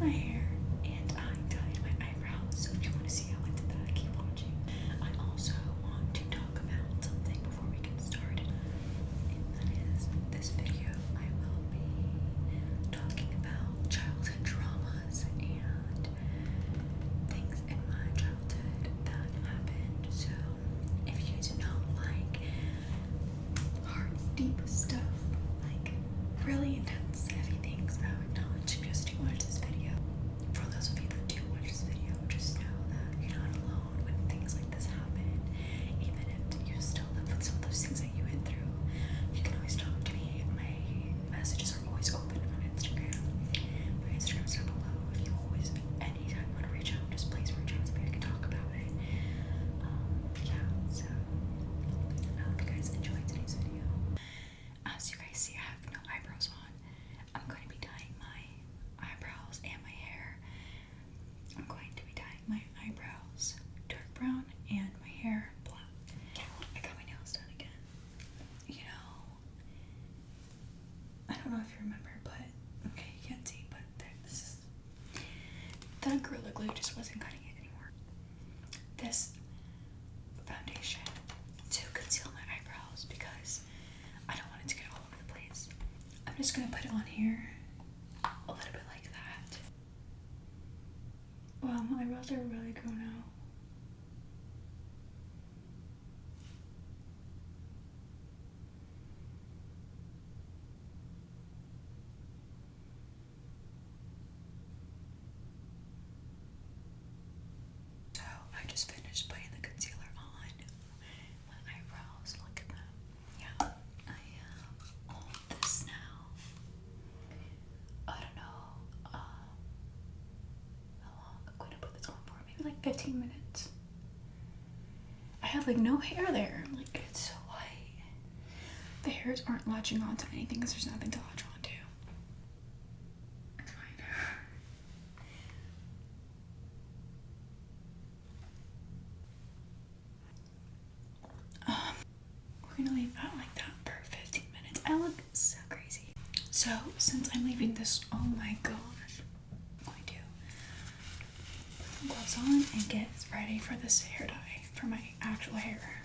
my hair and I dyed my eyebrows, so if you want to see how I did that, keep watching. I also want to talk about something before we get started, and that is this video I will be talking about childhood traumas and things in my childhood that happened. So if you don't like hard, deep stuff, like really intense, heavy things, I would not suggest you watch this video. For those of you that do watch this video, just know that you're not alone when things like this happen. Even if you still live with some of those things that you went through, you can always talk to me. My messages are always open on Instagram. My Instagram's down below. If you always, anytime want to reach out, just please reach out to me. I can talk about it. Yeah, so I hope you guys enjoyed today's video. As you guys see, I have no eyebrows on. I'm going to be dyeing my eyebrows and my hair. I'm going to be dyeing my eyebrows dark brown and my hair black. I got my nails done again. You know, I don't know if you remember, but okay, you can't see, but this is, that Gorilla Glue just wasn't cutting it anymore. This foundation to conceal my eyebrows because I don't want it to get all over the place. I'm just gonna put it on here a little bit like that. Wow, my eyebrows are really grown out. So I just finished putting the concealer on my eyebrows. Look at them. Yeah, I have all this now. I don't know how long I'm going to put this on for. Maybe like 15 minutes. I have like no hair there. Like, it's so white. The hairs aren't latching onto anything because there's nothing to latch onto. It's fine. We're gonna leave that like that for 15 minutes. I look so crazy. So since I'm leaving this, oh my gosh, I'm going to put gloves on and get ready for this hair dye for my actual hair.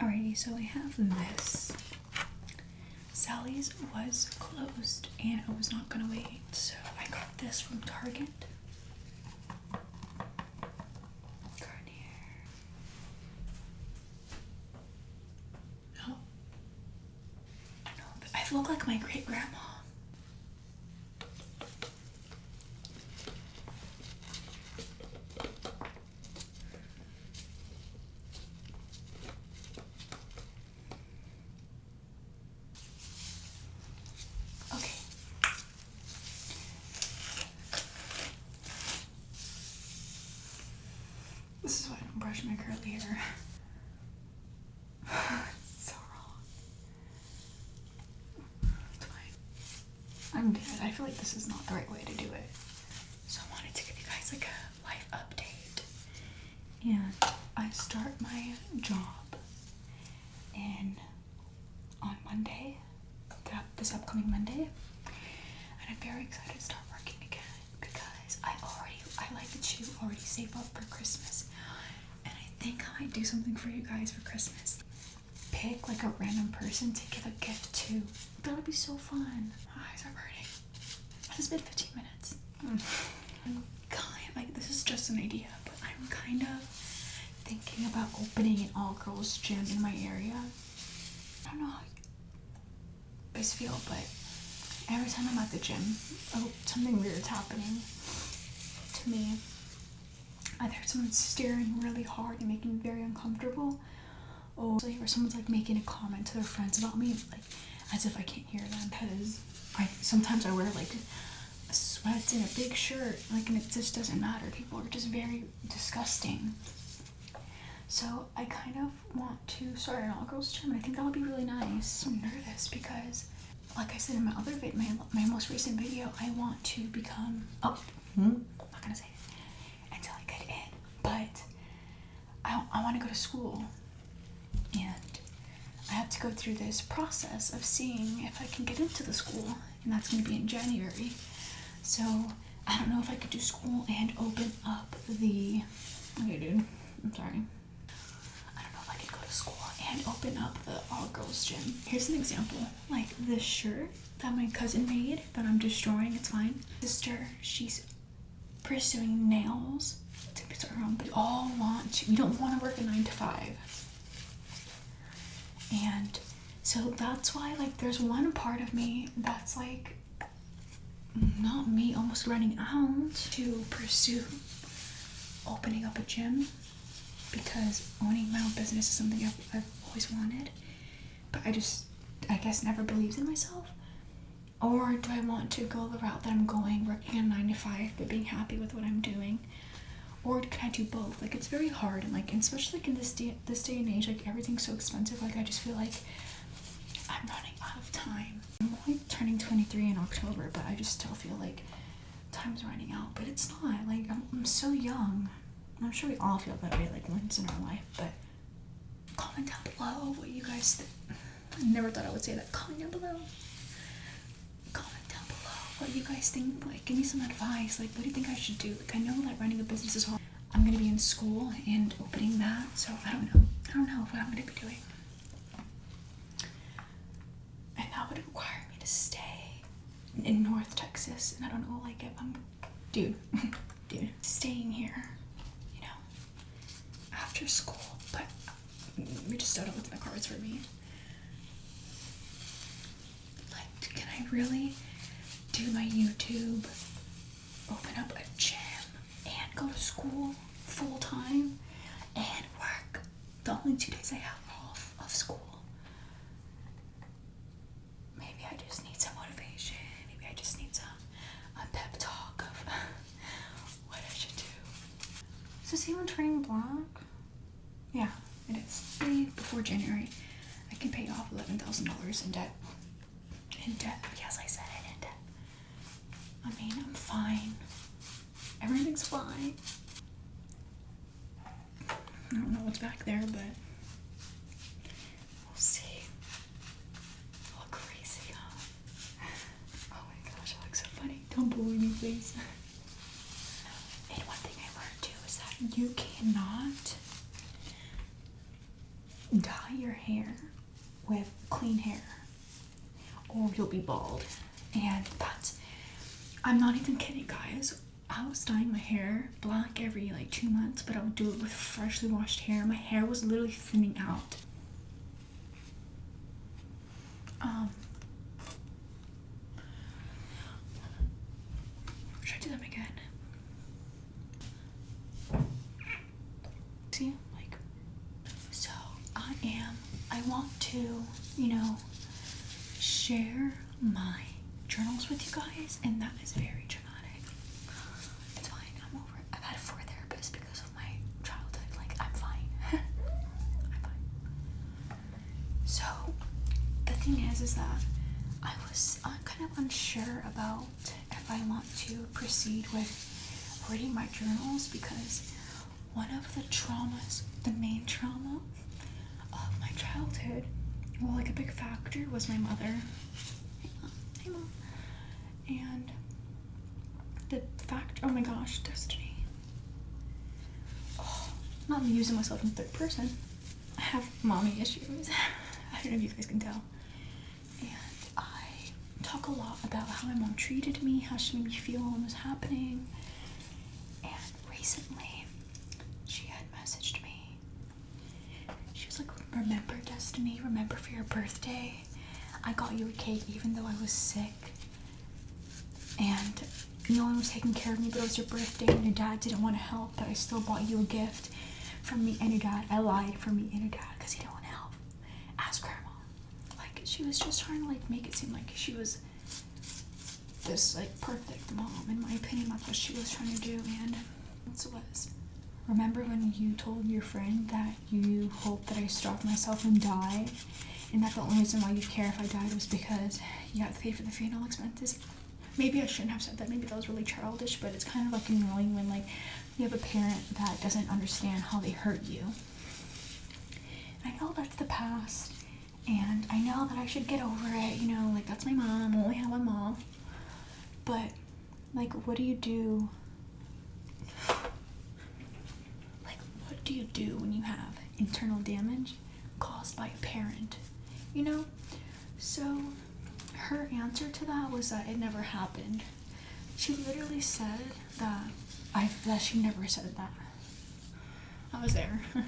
Alrighty, so we have this. Sally's was closed and I was not gonna wait, so I got this from Target. No. I know, but I look like my great grandma. Okay. This is why I don't brush my curly hair. It's so wrong. It's fine. I'm dead. I feel like this is not the right way to do it. So I wanted to give you guys like a life update. And I start my job on Monday, this upcoming Monday. And I'm very excited to start working again because I like to already save up for Christmas. And I think I might do something for you guys for Christmas. Pick like a random person to give a gift to. That would be so fun. My eyes are burning. It's been 15 minutes. I'm like, this is just an idea, but I'm kind of thinking about opening an all-girls gym in my area. I don't know how you guys feel, but every time I'm at the gym, something weird's happening to me. Either someone's staring really hard and making me very uncomfortable, or someone's like making a comment to their friends about me, like as if I can't hear them, because sometimes I wear like sweats and a big shirt, like, and it just doesn't matter. People are just very disgusting. So I kind of want to start an all-girls gym, and I think that would be really nice. I'm nervous because, like I said in my other my most recent video, I want to become, I'm not gonna say it until I get in, but I want to go to school, and I have to go through this process of seeing if I can get into the school, and that's going to be in January. So I don't know if I could do school and open up the, okay dude, I'm sorry. I don't know if I could go to school and open up the all girls gym. Here's an example, like this shirt that my cousin made that I'm destroying, it's fine. Sister, she's pursuing nails, to be her own, but we all want to, we don't want to work a 9 to 5. And so that's why, like, there's one part of me that's like, not me almost running out to pursue opening up a gym, because owning my own business is something I've always wanted, but I guess never believed in myself. Or do I want to go the route that I'm going, working a 9 to 5 but being happy with what I'm doing? Or can I do both? Like, it's very hard, and like, especially like in this day and age, like everything's so expensive. Like, I just feel like I'm running out of time. I'm only turning 23 in October, but I just still feel like time's running out. But it's not. Like, I'm so young. I'm sure we all feel that way, like, once in our life. But comment down below what you guys think. I never thought I would say that. Comment down below. Comment down below what you guys think. Like, give me some advice. Like, what do you think I should do? Like, I know that running a business is hard. I'm gonna be in school and opening that, so I don't know what I'm gonna be doing. And that would require me to stay in North Texas, and I don't know, like, if I'm, dude, staying here, you know, after school. But we just don't know what's in the cards for me. Like, can I really do my YouTube, open up a gym, and go to school full time and work the only 2 days I have off of school? Maybe I just need some motivation. Maybe I just need a pep talk of what I should do. Is this even turning black? Yeah, it is. Maybe before January, I can pay off $11,000 in debt. In debt. Yes, I said it, in debt. I mean, I'm fine. Everything's fine. I don't know what's back there, but we'll see. I look crazy, huh? Oh my gosh, I look so funny. Don't bully me, please. And one thing I learned too is that you cannot dye your hair with clean hair, or you'll be bald. And that's, I'm not even kidding, guys. I was dyeing my hair black every like 2 months, but I would do it with freshly washed hair. My hair was literally thinning out. Should I do them again? See, like, so I want to, you know, share my journals with you guys, and that is very dramatic. It's fine, I'm over it. I've had 4 therapists because of my childhood. Like, I'm fine. I'm fine. So the thing is that I'm kind of unsure about if I want to proceed with reading my journals, because one of the traumas, the main trauma of my childhood, well, like a big factor, was my mother. Hey mom. And the fact, oh my gosh, Destiny. Oh, I'm not using myself in third person. I have mommy issues. I don't know if you guys can tell. And I talk a lot about how my mom treated me, how she made me feel when it was happening. And recently, she had messaged me. She was like, remember, Destiny, remember for your birthday, I got you a cake even though I was sick. And no one was taking care of me, but it was your birthday and your dad didn't want to help, but I still bought you a gift from me and your dad. I lied for me and your dad because he didn't want to help. Ask grandma. Like, she was just trying to like make it seem like she was this like perfect mom. In my opinion, that's what she was trying to do, and that's what it was. Remember when you told your friend that you hoped that I starved myself and died, and that the only reason why you'd care if I died was because you had to pay for the funeral expenses? Maybe I shouldn't have said that. Maybe that was really childish, but it's kind of like annoying when like you have a parent that doesn't understand how they hurt you. And I know that's the past, and I know that I should get over it, you know, like that's my mom. I only have one mom. But Like, what do you do? Like, what do you do when you have internal damage caused by a parent? You know? So, her answer to that was that it never happened. She literally said that she never said that. I was there. I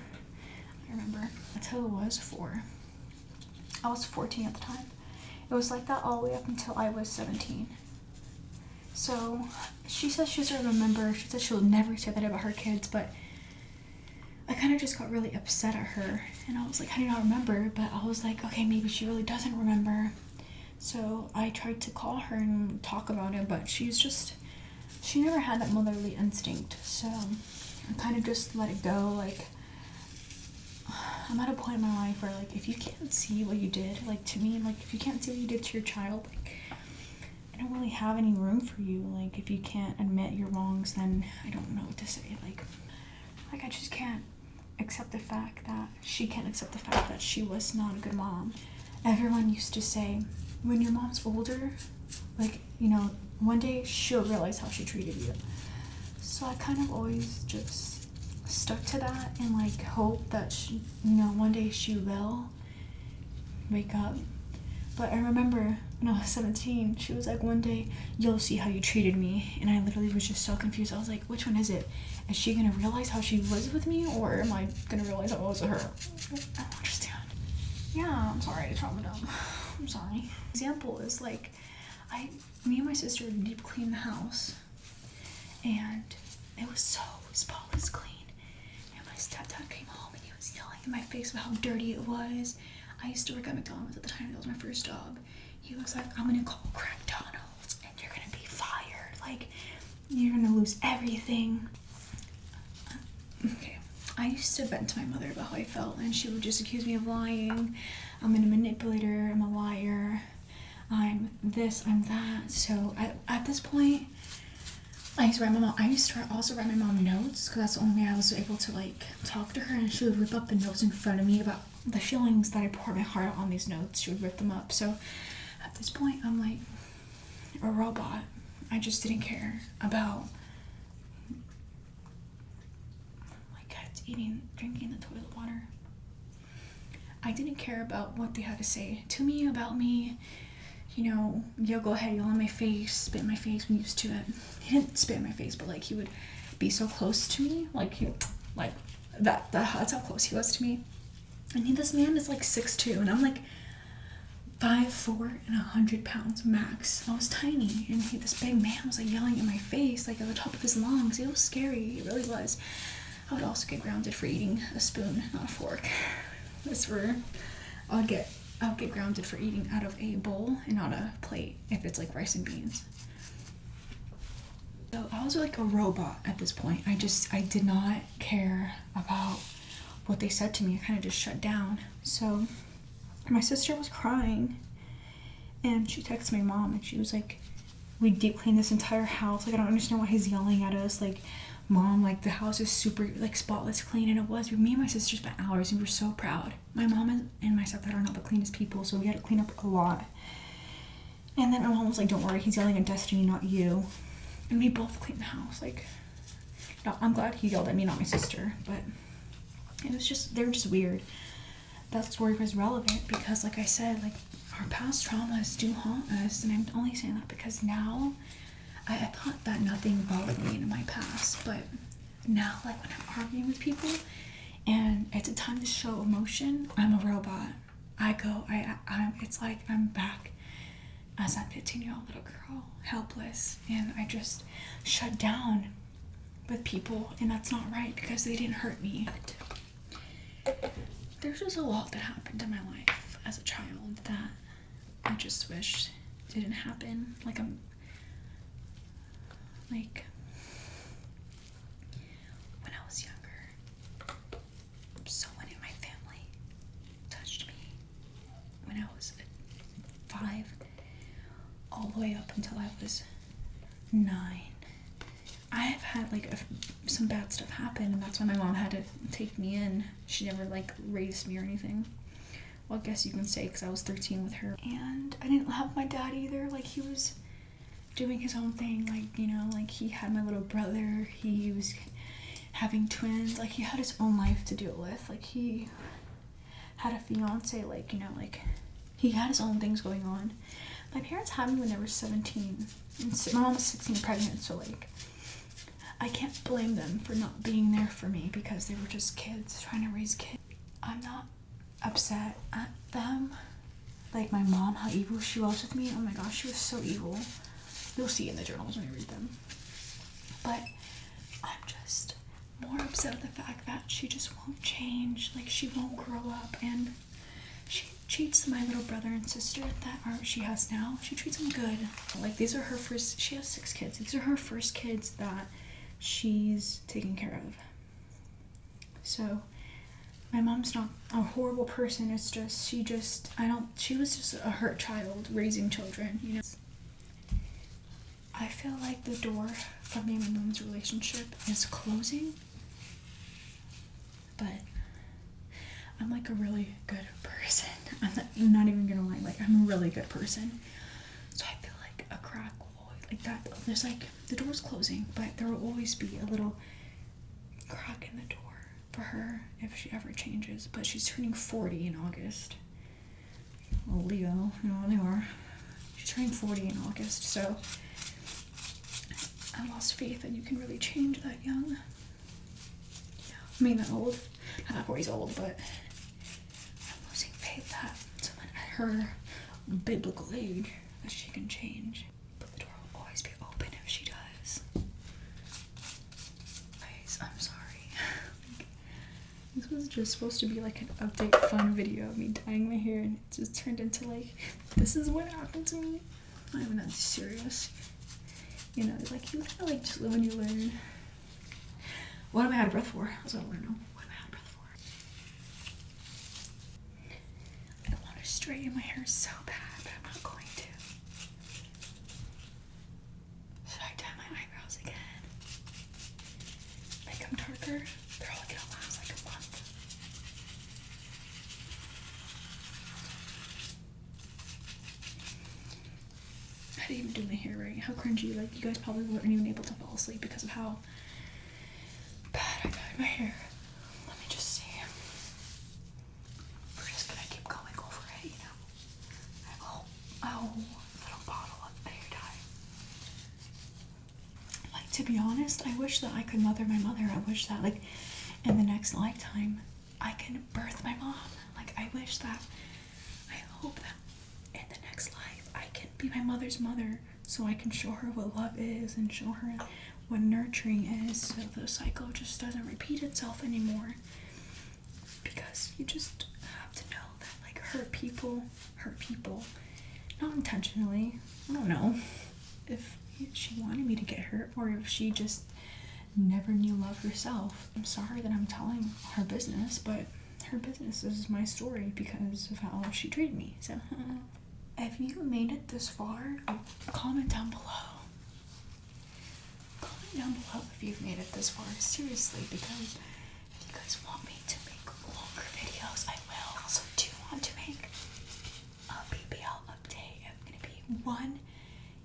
remember. That's how it was for. I was 14 at the time. It was like that all the way up until I was 17. So she says she doesn't remember. She said she'll never say that about her kids, but I kind of just got really upset at her. And I was like, how do you not remember? But I was like, okay, maybe she really doesn't remember. So I tried to call her and talk about it, but she never had that motherly instinct. So I kind of just let it go. Like, I'm at a point in my life where, like, if you can't see what you did, like, to me, like, if you can't see what you did to your child, like, I don't really have any room for you. Like, if you can't admit your wrongs, then I don't know what to say. Like I just can't accept the fact that she can't accept the fact that she was not a good mom. Everyone used to say, when your mom's older, like, you know, one day she'll realize how she treated you. So I kind of always just stuck to that and, like, hope that she, you know, one day she will wake up. But I remember when I was 17, she was like, one day you'll see how you treated me. And I literally was just so confused. I was like, which one is it? Is she gonna realize how she was with me, or am I gonna realize how I was with her? I don't understand. Yeah, I'm sorry to trauma dump. I'm sorry. Example is, like, me and my sister deep cleaned the house, and it was so spotless clean. And my stepdad came home and he was yelling in my face about how dirty it was. I used to work at McDonald's at the time. That was my first job. He was like, I'm gonna call McDonald's and you're gonna be fired. Like, you're gonna lose everything. Okay. I used to vent to my mother about how I felt, and she would just accuse me of lying. I'm a manipulator. I'm a liar. I'm this, I'm that. So at this point, I used to also write my mom notes, because that's the only way I was able to, like, talk to her, and she would rip up the notes in front of me about the feelings that I poured my heart out on these notes. She would rip them up. So at this point, I'm like a robot. I just didn't care about my kids drinking the toilet water. I didn't care about what they had to say to me about me. You know, yo, go ahead, yell in my face, spit in my face. I'm used to it. He didn't spit in my face, but, like, he would be so close to me, like, that's how close he was to me. And this man is like 6'2", and I'm like 5'4" and 100 pounds max. I was tiny, and this big man was, like, yelling in my face, like, at the top of his lungs. It was scary. It really was. I would also get grounded for eating a spoon, not a fork. I'll get grounded for eating out of a bowl and not a plate if it's, like, rice and beans. So I was like a robot at this point. I did not care about what they said to me. I kind of just shut down. So my sister was crying, and she texted my mom, and she was like, we deep cleaned this entire house. Like, I don't understand why he's yelling at us. Like, Mom, like, the house is super, like, spotless clean. And it was. Me and my sister spent hours, and we were so proud. My mom and my stepdad are not the cleanest people, so we had to clean up a lot. And then my mom was like, don't worry, he's yelling at Destiny, not you. And we both cleaned the house. Like, no, I'm glad he yelled at me, not my sister. But it was just, they were just weird. That story was relevant because, like I said, like, our past traumas do haunt us. And I'm only saying that because now, I thought that nothing bothered me in my past, but now, like, when I'm arguing with people and it's a time to show emotion, I'm a robot. It's like I'm back as that 15-year-old little girl, helpless, and I just shut down with people, and that's not right because they didn't hurt me. But there's just a lot that happened in my life as a child that I just wish didn't happen. Like, when I was younger, someone in my family touched me when I was 5, all the way up until I was 9. I have had, like, some bad stuff happen, and that's why my mom had to take me in. She never, like, raised me or anything. Well, I guess you can say, because I was 13 with her. And I didn't have my dad either. Like, he was doing his own thing. Like, you know, like he had my little brother, he was having twins, like he had his own life to deal with. Like he had a fiance, like, you know, like he had his own things going on. My parents had me when they were 17, and my mom was 16 pregnant, so like I can't blame them for not being there for me because they were just kids trying to raise kids. I'm not upset at them. Like my mom, how evil she was with me. Oh my gosh, she was so evil. You'll see in the journals when you read them. But I'm just more upset at the fact that she just won't change. Like she won't grow up, and she treats my little brother and sister that she has now. She treats them good. Like these are her first. She has 6 kids. These are her first kids that she's taking care of. So my mom's not a horrible person. It's just she was just a hurt child raising children, you know. I feel like the door from me and my mom's relationship is closing, but I'm like a really good person. I'm not even gonna lie, like I'm a really good person. So I feel like a crack will always, like that, there's like, the door's closing, but there will always be a little crack in the door for her if she ever changes. But she's turning 40 in August. Well, Leo, you know, they are. She's turning 40 in August, so I lost faith that you can really change that young. Yeah, I mean that old. Not that 40's old, but I'm losing faith that someone at her biblical age that she can change. But the door will always be open if she does. Guys, I'm sorry. This was just supposed to be like an update fun video of me dyeing my hair, and it just turned into like, this is what happened to me. Not even that serious. You know, like you kind of like just live and you learn. What am I out of breath for? That's what I want to know. What am I out of breath for? I want to straighten my hair so bad, but I'm not going to. Should I dye my eyebrows again? Make them darker? They're all gonna last like a month. I didn't even do my hair right. How cringy. Like, you guys probably weren't even able to fall asleep because of how bad I dyed my hair. Let me just see. We're just gonna keep going over it, you know. Oh, little bottle of hair dye. Like, to be honest, I wish that I could mother my mother. I wish that, like, in the next lifetime, I can birth my mom. Like, I hope that in the next life, I can be my mother's mother, so I can show her what love is and show her what nurturing is, so the cycle just doesn't repeat itself anymore. Because you just have to know that, like, hurt people, not intentionally. I don't know if she wanted me to get hurt or if she just never knew love herself. I'm sorry that I'm telling her business, but her business is my story because of how she treated me. So if you made it this far, comment down below. Comment down below if you've made it this far, seriously, because if you guys want me to make longer videos, I will. I also do want to make a BBL update. I'm gonna be 1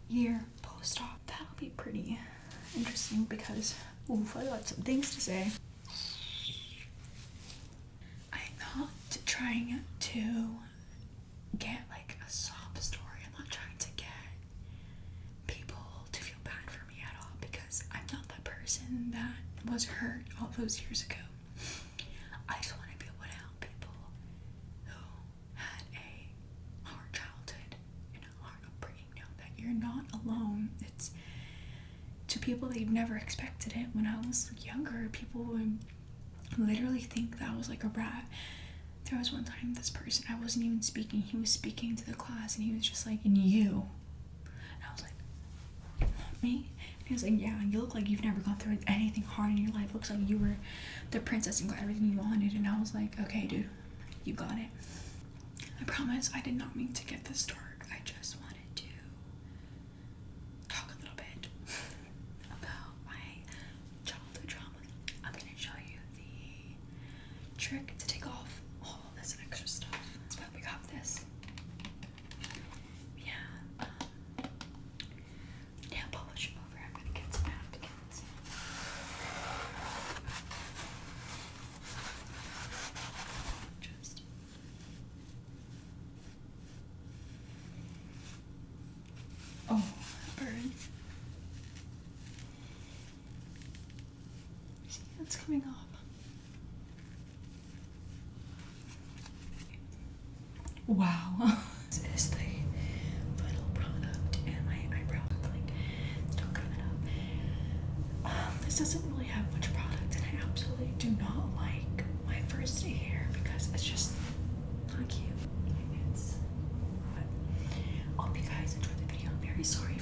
year post-op. That'll be pretty interesting because, oof, I got some things to say. I'm not trying to get like a sob story. I'm not trying to get people to feel bad for me at all because I'm not that person that was hurt all those years ago. I just want to be able to help people who had a hard childhood and a hard upbringing know that you're not alone. It's to people that you've never expected it. When I was younger, people would literally think that I was like a rat. There was one time this person, I wasn't even speaking, he was speaking to the class and he was just like, and you? And I was like, me? And he was like, yeah, you look like you've never gone through anything hard in your life. Looks like you were the princess and got everything you wanted. And I was like, okay, dude, you got it. I promise I did not mean to get this dark. I just wanted to talk a little bit about my childhood trauma. I'm gonna show you the trick to take off all this extra stuff. That's why we got this. Yeah, Oh, burn. See, it's coming off. Wow. This is the final product, and my eyebrow is like still coming up. This doesn't really have much product, and I absolutely do not like my first day hair because it's just not cute. But I hope you guys enjoyed the video. I'm very sorry